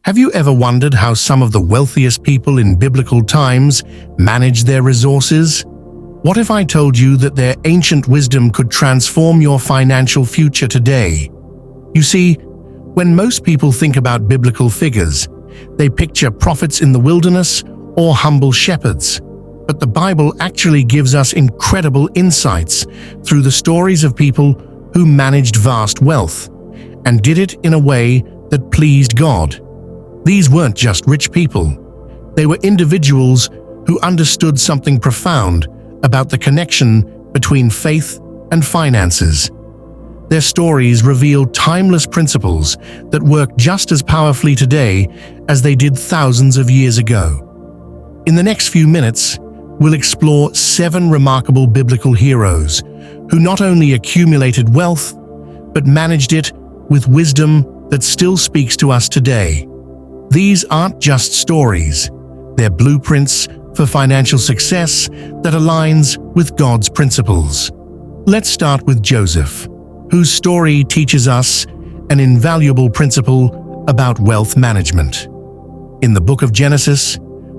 Have you ever wondered how some of the wealthiest people in biblical times managed their resources? What if I told you that their ancient wisdom could transform your financial future today? You see, when most people think about biblical figures, they picture prophets in the wilderness or humble shepherds. But the Bible actually gives us incredible insights through the stories of people who managed vast wealth and did it in a way that pleased God. These weren't just rich people. They were individuals who understood something profound about the connection between faith and finances. Their stories reveal timeless principles that work just as powerfully today as they did thousands of years ago. In the next few minutes, we'll explore 7 remarkable biblical heroes who not only accumulated wealth, but managed it with wisdom that still speaks to us today. These aren't just stories, they're blueprints for financial success that aligns with God's principles. Let's start with Joseph, whose story teaches us an invaluable principle about wealth management. In the book of Genesis,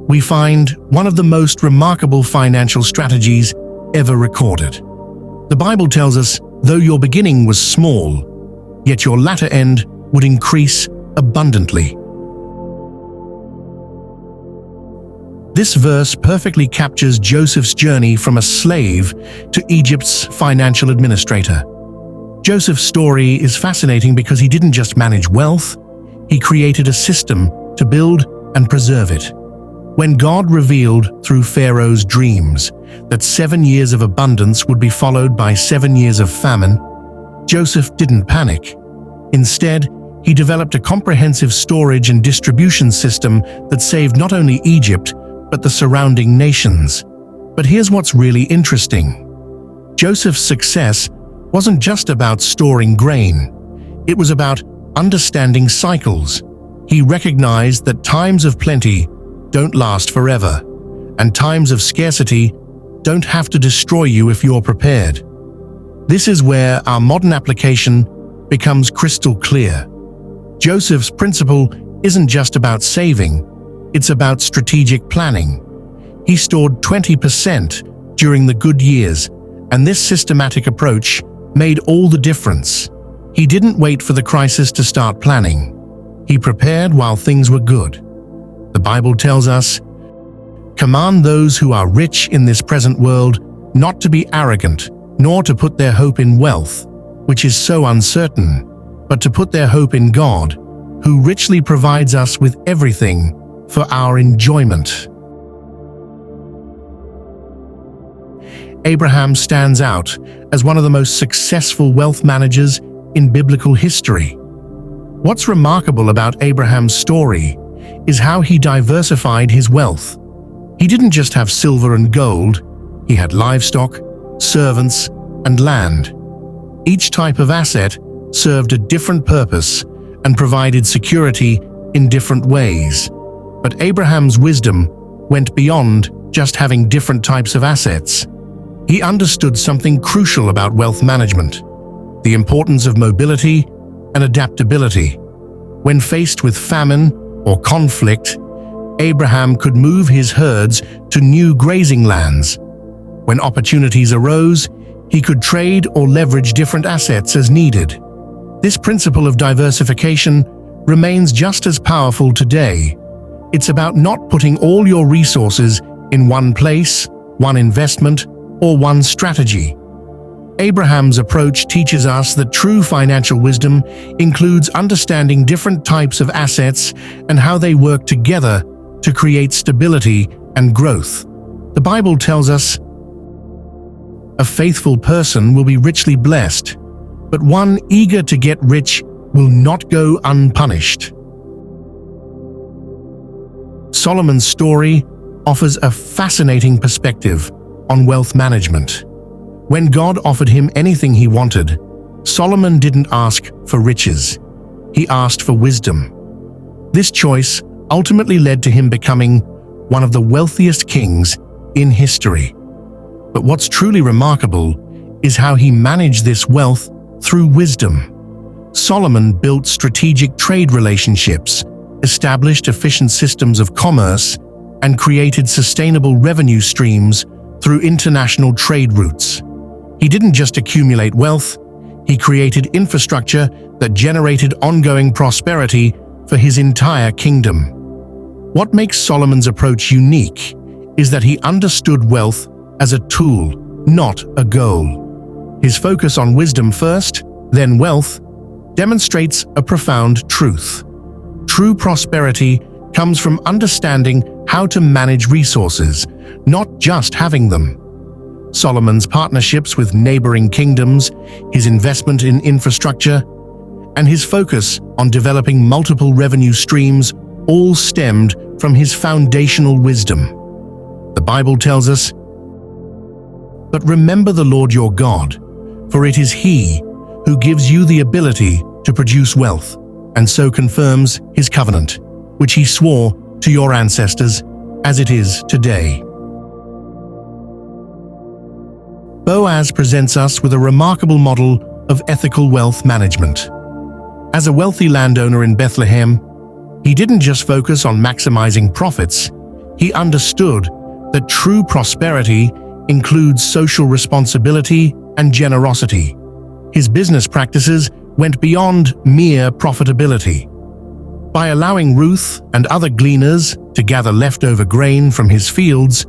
we find one of the most remarkable financial strategies ever recorded. The Bible tells us, though your beginning was small, yet your latter end would increase abundantly. This verse perfectly captures Joseph's journey from a slave to Egypt's financial administrator. Joseph's story is fascinating because he didn't just manage wealth, he created a system to build and preserve it. When God revealed through Pharaoh's dreams that 7 years of abundance would be followed by 7 years of famine, Joseph didn't panic. Instead, he developed a comprehensive storage and distribution system that saved not only Egypt, but the surrounding nations. But here's what's really interesting. Joseph's success wasn't just about storing grain. It was about understanding cycles. He recognized that times of plenty don't last forever, and times of scarcity don't have to destroy you if you're prepared. This is where our modern application becomes crystal clear. Joseph's principle isn't just about saving, it's about strategic planning. He stored 20% during the good years, and this systematic approach made all the difference. He didn't wait for the crisis to start planning. He prepared while things were good. The Bible tells us, "Command those who are rich in this present world not to be arrogant, nor to put their hope in wealth, which is so uncertain, but to put their hope in God, who richly provides us with everything for our enjoyment." Abraham stands out as one of the most successful wealth managers in biblical history. What's remarkable about Abraham's story is how he diversified his wealth. He didn't just have silver and gold, he had livestock, servants, and land. Each type of asset served a different purpose and provided security in different ways. But Abraham's wisdom went beyond just having different types of assets. He understood something crucial about wealth management: the importance of mobility and adaptability. When faced with famine or conflict, Abraham could move his herds to new grazing lands. When opportunities arose, he could trade or leverage different assets as needed. This principle of diversification remains just as powerful today. It's about not putting all your resources in one place, one investment, or one strategy. Abraham's approach teaches us that true financial wisdom includes understanding different types of assets and how they work together to create stability and growth. The Bible tells us, "A faithful person will be richly blessed, but one eager to get rich will not go unpunished." Solomon's story offers a fascinating perspective on wealth management. When God offered him anything he wanted, Solomon didn't ask for riches. He asked for wisdom. This choice ultimately led to him becoming one of the wealthiest kings in history. But what's truly remarkable is how he managed this wealth through wisdom. Solomon built strategic trade relationships established efficient systems of commerce, and created sustainable revenue streams through international trade routes. He didn't just accumulate wealth, he created infrastructure that generated ongoing prosperity for his entire kingdom. What makes Solomon's approach unique is that he understood wealth as a tool, not a goal. His focus on wisdom first, then wealth, demonstrates a profound truth. True prosperity comes from understanding how to manage resources, not just having them. Solomon's partnerships with neighboring kingdoms, his investment in infrastructure, and his focus on developing multiple revenue streams all stemmed from his foundational wisdom. The Bible tells us, "But remember the Lord your God, for it is He who gives you the ability to produce wealth, and so confirms His covenant, which He swore to your ancestors, as it is today." Boaz presents us with a remarkable model of ethical wealth management. As a wealthy landowner in Bethlehem, he didn't just focus on maximizing profits, he understood that true prosperity includes social responsibility and generosity. His business practices went beyond mere profitability. By allowing Ruth and other gleaners to gather leftover grain from his fields,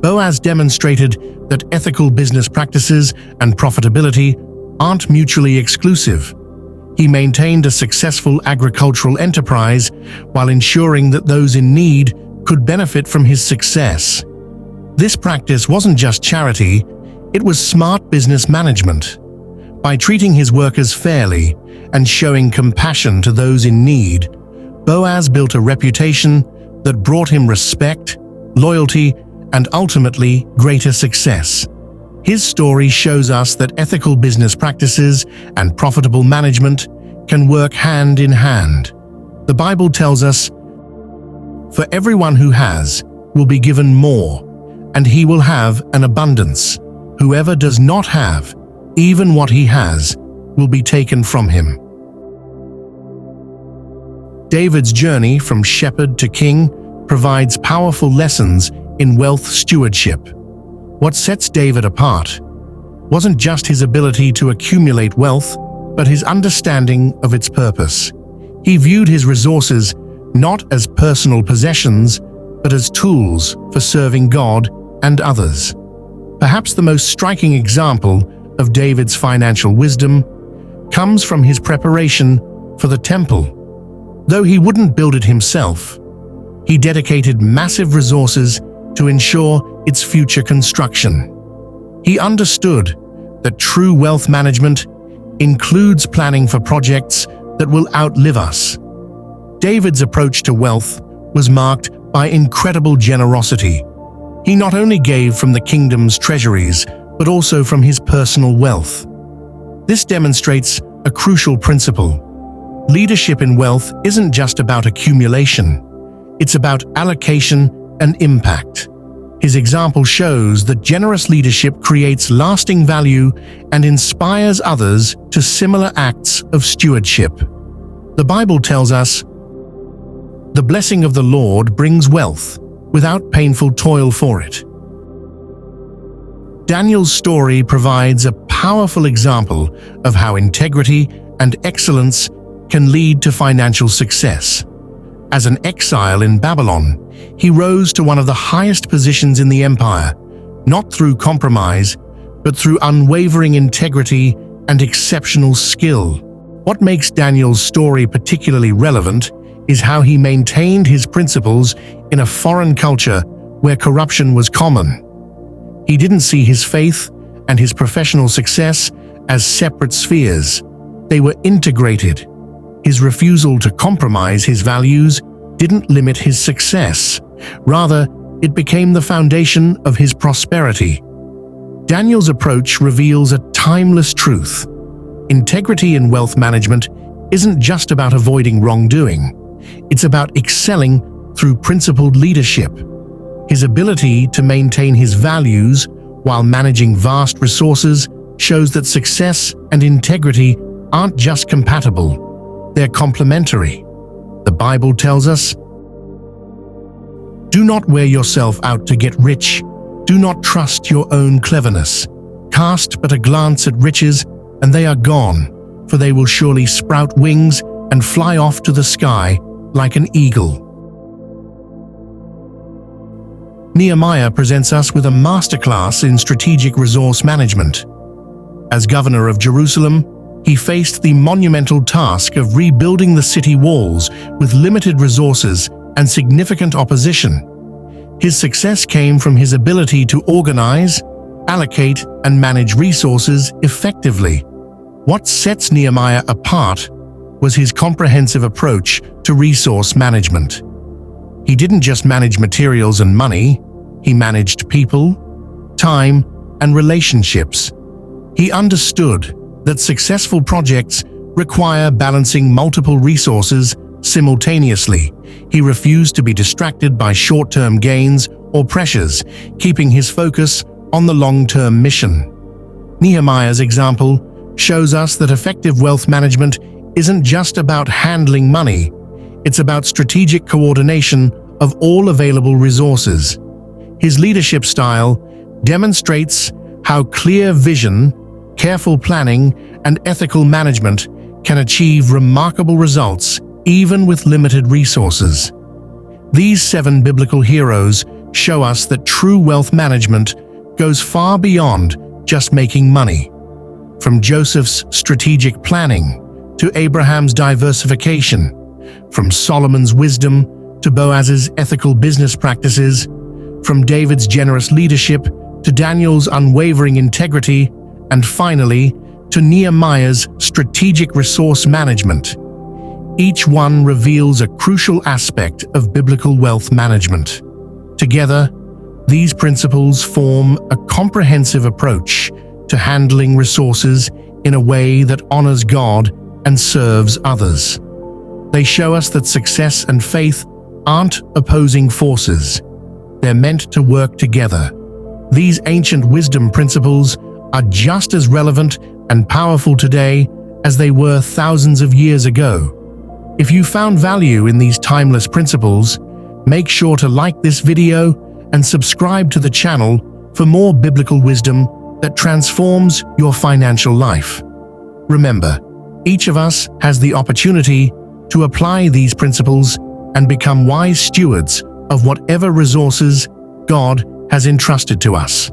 Boaz demonstrated that ethical business practices and profitability aren't mutually exclusive. He maintained a successful agricultural enterprise while ensuring that those in need could benefit from his success. This practice wasn't just charity, it was smart business management. By treating his workers fairly and showing compassion to those in need, Boaz built a reputation that brought him respect, loyalty, and ultimately greater success. His story shows us that ethical business practices and profitable management can work hand in hand. The Bible tells us, "For everyone who has will be given more, and he will have an abundance. Whoever does not have, even what he has, will be taken from him." David's journey from shepherd to king provides powerful lessons in wealth stewardship. What sets David apart wasn't just his ability to accumulate wealth, but his understanding of its purpose. He viewed his resources not as personal possessions, but as tools for serving God and others. Perhaps the most striking example of David's financial wisdom comes from his preparation for the temple. Though he wouldn't build it himself, he dedicated massive resources to ensure its future construction. He understood that true wealth management includes planning for projects that will outlive us. David's approach to wealth was marked by incredible generosity. He not only gave from the kingdom's treasuries, but also from his personal wealth. This demonstrates a crucial principle. Leadership in wealth isn't just about accumulation, it's about allocation and impact. His example shows that generous leadership creates lasting value and inspires others to similar acts of stewardship. The Bible tells us, "The blessing of the Lord brings wealth, without painful toil for it." Daniel's story provides a powerful example of how integrity and excellence can lead to financial success. As an exile in Babylon, he rose to one of the highest positions in the empire, not through compromise, but through unwavering integrity and exceptional skill. What makes Daniel's story particularly relevant is how he maintained his principles in a foreign culture where corruption was common. He didn't see his faith and his professional success as separate spheres. They were integrated. His refusal to compromise his values didn't limit his success. Rather, it became the foundation of his prosperity. Daniel's approach reveals a timeless truth. Integrity in wealth management isn't just about avoiding wrongdoing. It's about excelling through principled leadership. His ability to maintain his values while managing vast resources shows that success and integrity aren't just compatible, they're complementary. The Bible tells us, "Do not wear yourself out to get rich. Do not trust your own cleverness. Cast but a glance at riches, and they are gone, for they will surely sprout wings and fly off to the sky like an eagle." Nehemiah presents us with a masterclass in strategic resource management. As governor of Jerusalem, he faced the monumental task of rebuilding the city walls with limited resources and significant opposition. His success came from his ability to organize, allocate, and manage resources effectively. What sets Nehemiah apart was his comprehensive approach to resource management. He didn't just manage materials and money, he managed people, time, and relationships. He understood that successful projects require balancing multiple resources simultaneously. He refused to be distracted by short-term gains or pressures, keeping his focus on the long-term mission. Nehemiah's example shows us that effective wealth management isn't just about handling money, it's about strategic coordination of all available resources. His leadership style demonstrates how clear vision, careful planning, and ethical management can achieve remarkable results even with limited resources. These 7 biblical heroes show us that true wealth management goes far beyond just making money. From Joseph's strategic planning to Abraham's diversification, from Solomon's wisdom to Boaz's ethical business practices, from David's generous leadership to Daniel's unwavering integrity, and finally, to Nehemiah's strategic resource management. Each one reveals a crucial aspect of biblical wealth management. Together, these principles form a comprehensive approach to handling resources in a way that honors God and serves others. They show us that success and faith aren't opposing forces. They're meant to work together. These ancient wisdom principles are just as relevant and powerful today as they were thousands of years ago. If you found value in these timeless principles, make sure to like this video and subscribe to the channel for more biblical wisdom that transforms your financial life. Remember, each of us has the opportunity to apply these principles and become wise stewards of whatever resources God has entrusted to us.